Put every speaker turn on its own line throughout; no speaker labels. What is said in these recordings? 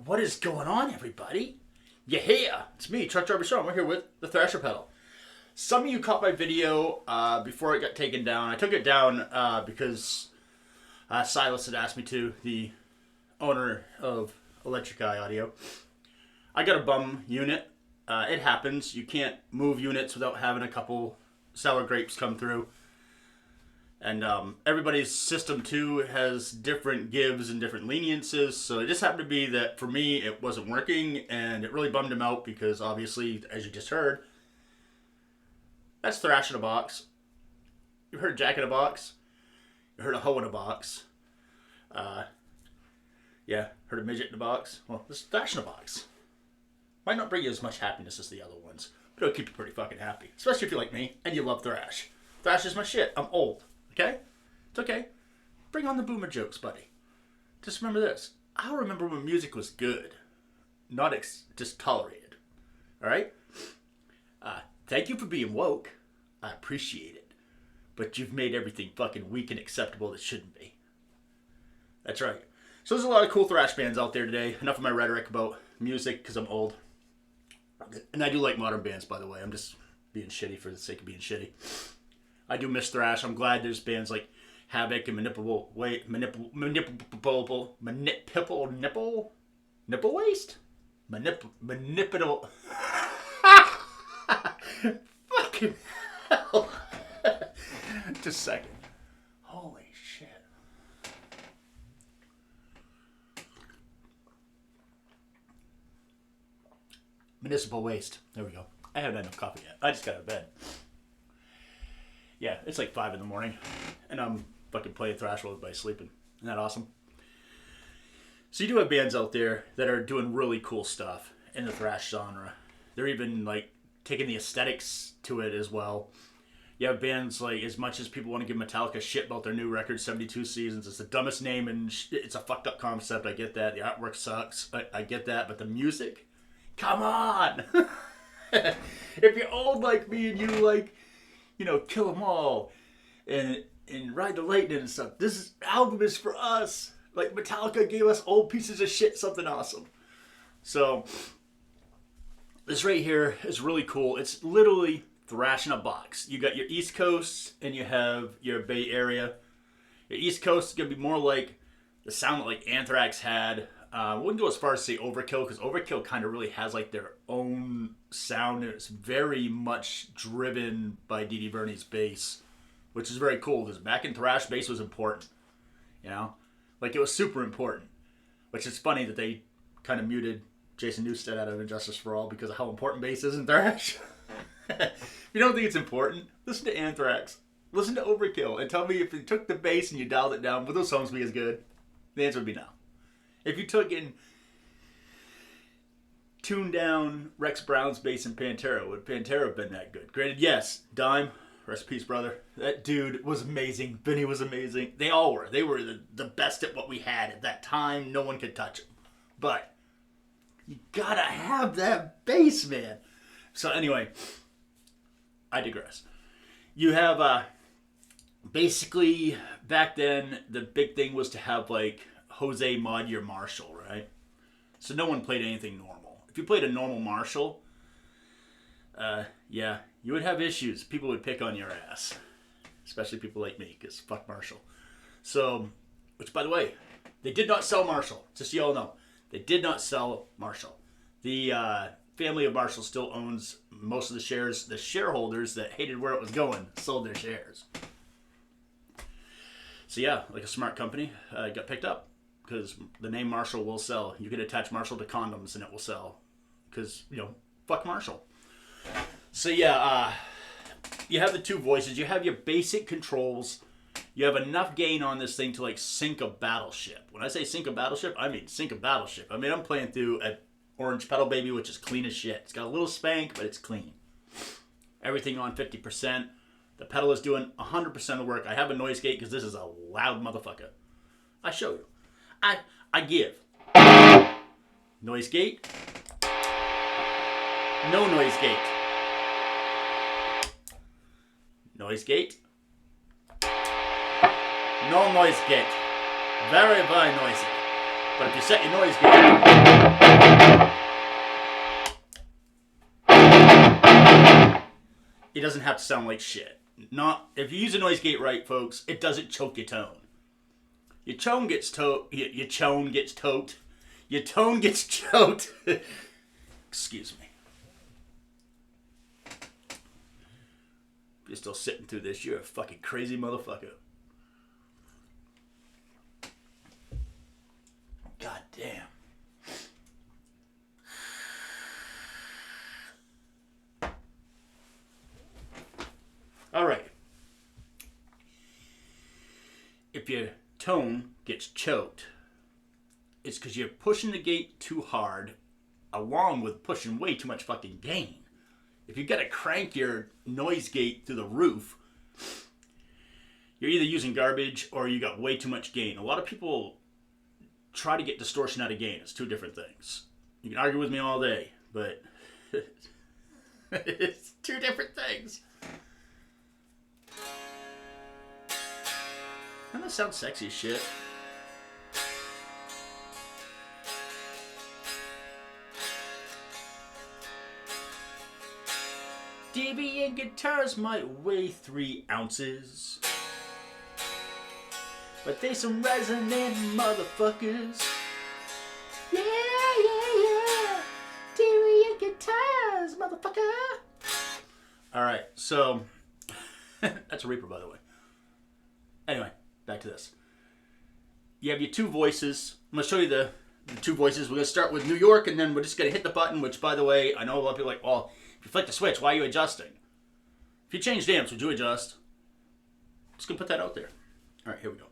What is going on, everybody? Yeah, it's me, Truck Driver Show. I'm here with the Thrasher pedal. Some of you caught my video before it got taken down. I took it down because Silas had asked me to, the owner of Electric Eye Audio. I got a bum unit. It happens. You can't move units without having a couple sour grapes come through. And everybody's system, too, has different gives and different leniences. So it just happened to be that, for me, it wasn't working. And it really bummed him out because, obviously, as you just heard, that's Thrash in a box. You heard Jack in a box. You heard a hoe in a box. Yeah, heard a midget in a box. Well, this is Thrash in a box. Might not bring you as much happiness as the other ones, but it'll keep you pretty fucking happy. Especially if you're like me and you love Thrash. Thrash is my shit. I'm old. Okay? It's okay. Bring on the boomer jokes, buddy. Just remember this. I'll remember when music was good, not just tolerated. Alright? Thank you for being woke. I appreciate it. But you've made everything fucking weak and acceptable that shouldn't be. That's right. So there's a lot of cool thrash bands out there today. Enough of my rhetoric about music, because I'm old. And I do like modern bands, by the way. I'm just being shitty for the sake of being shitty. I do miss thrash. I'm glad there's bands like Havoc and Nipple Waste? Manipul... Fucking hell. Just a second. Holy shit. Municipal Waste. There we go. I haven't had enough coffee yet. I just got out of bed. Yeah, it's like 5 in the morning. And I'm fucking playing thrash while everybody's sleeping. Isn't that awesome? So you do have bands out there that are doing really cool stuff in the thrash genre. They're even like taking the aesthetics to it as well. You have bands like, as much as people want to give Metallica shit about their new record, 72 Seasons, it's the dumbest name and it's a fucked up concept. I get that. The artwork sucks. I get that. But the music? Come on! If you're old like me and you like, you know, Kill 'Em All and Ride the Lightning and stuff, this album is for us. Like, Metallica gave us old pieces of shit something awesome. So, this right here is really cool. It's literally thrash in a box. You got your East Coast and you have your Bay Area. Your East Coast is going to be more like the sound that like Anthrax had. I wouldn't go as far as say Overkill, because Overkill kind of really has like their own sound. It's very much driven by Dee Dee Verney's bass, which is very cool, because back in thrash, bass was important. You know? Like, it was super important. Which is funny that they kind of muted Jason Newsted out of Injustice for All because of how important bass is in thrash. If you don't think it's important, listen to Anthrax. Listen to Overkill and tell me if you took the bass and you dialed it down, would those songs be as good? The answer would be no. If you took and tuned down Rex Brown's bass in Pantera, would Pantera have been that good? Granted, yes. Dime, rest in peace, brother. That dude was amazing. Vinny was amazing. They all were. They were the best at what we had at that time. No one could touch them. But you gotta have that bass, man. So anyway, I digress. You have, basically, back then, the big thing was to have, like, Jose mod your Marshall, right? So no one played anything normal. If you played a normal Marshall, yeah, you would have issues. People would pick on your ass. Especially people like me, because fuck Marshall. So, which by the way, they did not sell Marshall. Just so you all know. They did not sell Marshall. The family of Marshall still owns most of the shares. The shareholders that hated where it was going sold their shares. So yeah, like a smart company, got picked up. Because the name Marshall will sell. You can attach Marshall to condoms and it will sell. Because, you know, fuck Marshall. So yeah, you have the two voices. You have your basic controls. You have enough gain on this thing to like sink a battleship. When I say sink a battleship, I mean sink a battleship. I mean, I'm playing through an orange PedalBaby, which is clean as shit. It's got a little spank, but it's clean. Everything on 50%. The pedal is doing 100% of the work. I have a noise gate because this is a loud motherfucker. I show you. I give. Noise gate. No noise gate. Noise gate. No noise gate. Very, very noisy. But if you set your noise gate... it doesn't have to sound like shit. Not if you use a noise gate right, folks, it doesn't choke your tone. Your tone gets choked. Your tone gets choked. Excuse me. If you're still sitting through this, you're a fucking crazy motherfucker. God damn. All right. If your tone gets choked, it's because you're pushing the gate too hard, along with pushing way too much fucking gain. If you gotta crank your noise gate through the roof, you're either using garbage or you got way too much gain. A lot of people try to get distortion out of gain. It's two different things. You can argue with me all day, but it's two different things. Doesn't that sound sexy as shit? Deviant guitars might weigh 3 ounces, but they some resonant motherfuckers. Yeah, yeah, yeah. Deviant guitars, motherfucker. Alright, so that's a Reaper, by the way. Anyway, back to this. You have your two voices. I'm going to show you the two voices. We're going to start with New York, and then we're just going to hit the button, which, by the way, I know a lot of people are like, well, if you flick the switch, why are you adjusting? If you change amps, would you adjust? Just going to put that out there. All right, here we go.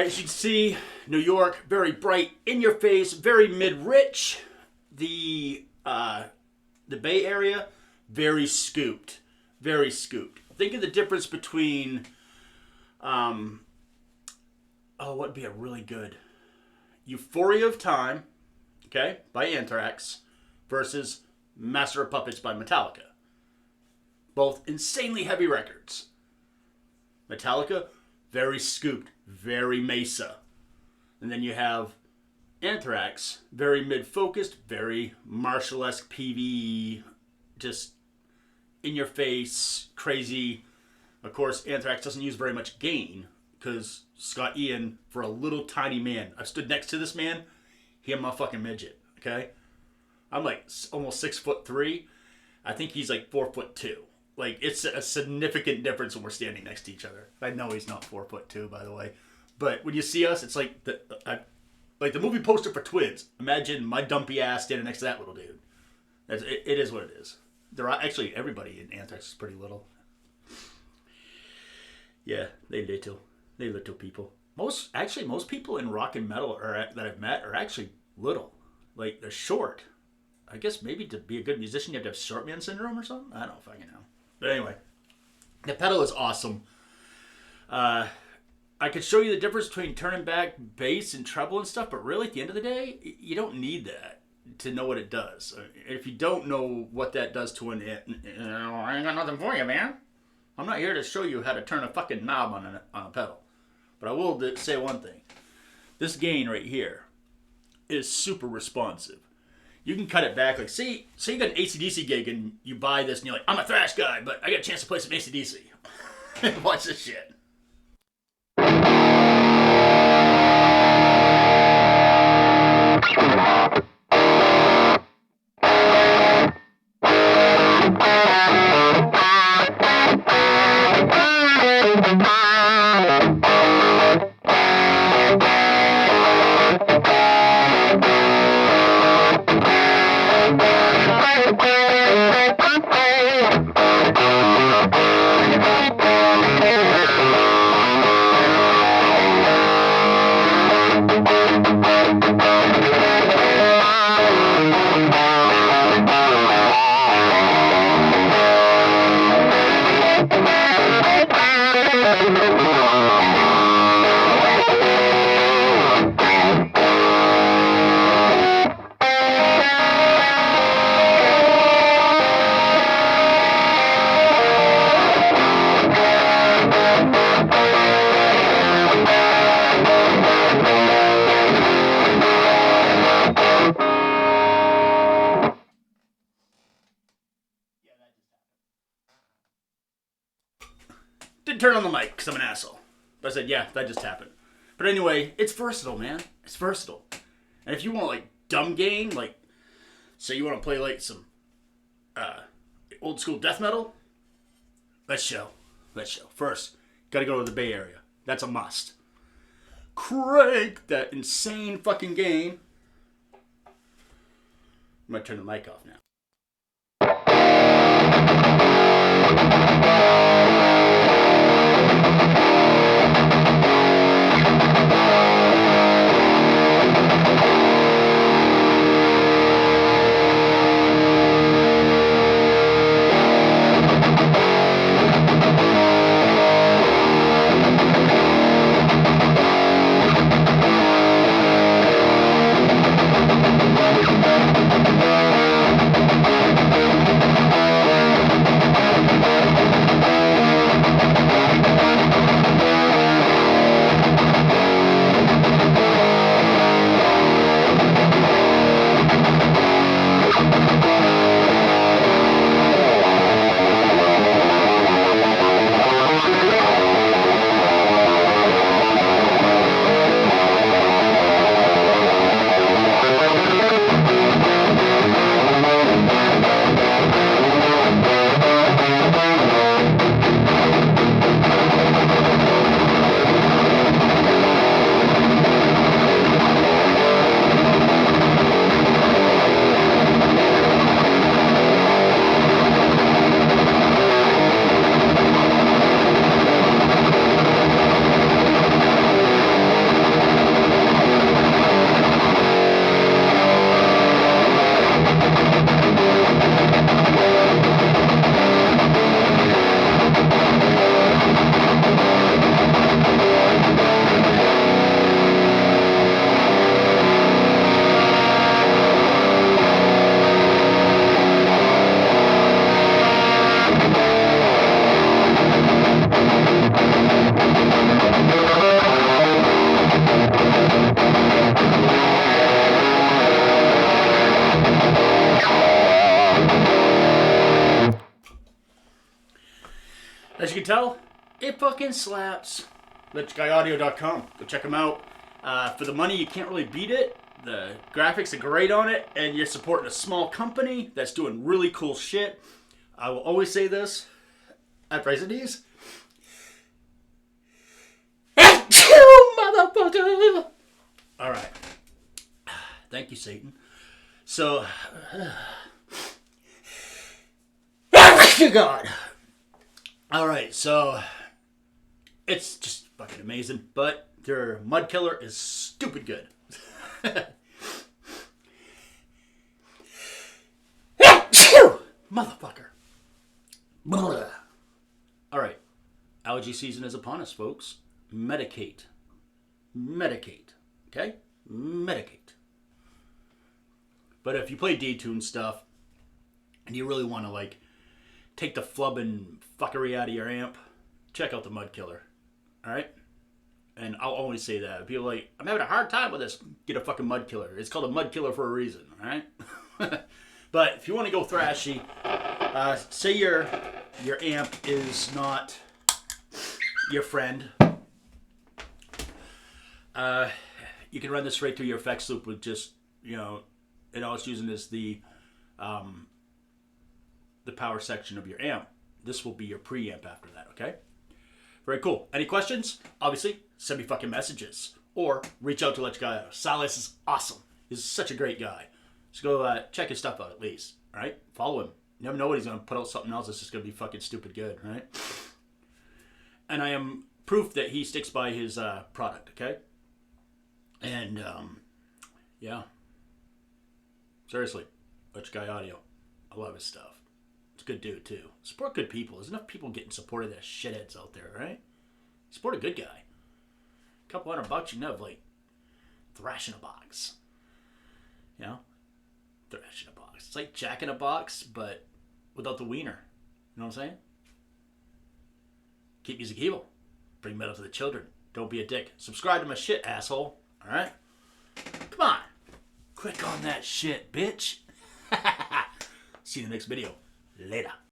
As you can see, New York, very bright, in your face, very mid-rich. The Bay Area, very scooped. Very scooped. Think of the difference between, what would be a really good Euphoria of Time, okay, by Anthrax, versus Master of Puppets by Metallica. Both insanely heavy records. Metallica, very scooped, very Mesa. And then you have Anthrax, very mid-focused, very Marshall-esque PV, just in your face, crazy. Of course, Anthrax doesn't use very much gain, because Scott Ian, for a little tiny man, I've stood next to this man, I'm a fucking midget, okay? I'm like almost 6'3". I think he's like 4'2". Like, it's a significant difference when we're standing next to each other. I know he's not 4'2", by the way. But when you see us, it's like the movie poster for Twins. Imagine my dumpy ass standing next to that little dude. It is what it is. Actually, everybody in Anthrax is pretty little. Yeah, they little. They little people. Most people in rock and metal that I've met are actually little. Like, they're short. I guess maybe to be a good musician, you have to have short man syndrome or something? I don't fucking know. But anyway, the pedal is awesome. I could show you the difference between turning back bass and treble and stuff, but really, at the end of the day, you don't need that to know what it does. If you don't know what that does to an I ain't got nothing for you, man. I'm not here to show you how to turn a fucking knob on a pedal. But I will say one thing. This gain right here is super responsive. You can cut it back. Like, say you got an AC/DC gig and you buy this and you're like, I'm a thrash guy, but I got a chance to play some AC/DC. Watch this shit. Didn't turn on the mic because I'm an asshole. But I said, yeah, that just happened. But anyway, it's versatile, man. It's versatile. And if you want, like, dumb gain, like, say you want to play, like, some old school death metal, let's show. First, gotta go to the Bay Area. That's a must. Crank that insane fucking gain. I'm gonna turn the mic off now. As you can tell, it fucking slaps. LechGuyAudio.com. Go check them out. For the money, you can't really beat it. The graphics are great on it, and you're supporting a small company that's doing really cool shit. I will always say this after I say these. Motherfucker! Alright. Thank you, Satan. So, God. Alright, so it's just fucking amazing, but their mud killer is stupid good. Motherfucker. Blah. All right. Allergy season is upon us, folks. Medicate. Medicate. Okay? Medicate. But if you play D-tune stuff and you really want to, like, take the flubbing fuckery out of your amp, check out the Mud Killer. All right? And I'll always say that. People are like, I'm having a hard time with this. Get a fucking Mud Killer. It's called a Mud Killer for a reason. All right? But if you want to go thrashy, say your amp is not your friend. You can run this straight through your effects loop with just, you know, and all it's using is the power section of your amp. This will be your preamp after that, okay? Very cool. Any questions? Obviously, send me fucking messages. Or reach out to let you guys know. Silas is awesome. He's such a great guy. So go check his stuff out at least, all right? Follow him. You never know what he's going to put out something else that's just going to be fucking stupid good, right? And I am proof that he sticks by his product, okay? And, yeah. Seriously, Rich Guy Audio. I love his stuff. It's a good dude, too. Support good people. There's enough people getting supported that shitheads out there, right? Support a good guy. A couple $100, you can have, like, Thrash in a box. You know? Thrash in a box. It's like Jack in a box, but without the wiener. You know what I'm saying? Keep music evil. Bring metal to the children. Don't be a dick. Subscribe to my shit, asshole. Alright? Come on. Click on that shit, bitch. See you in the next video. Later.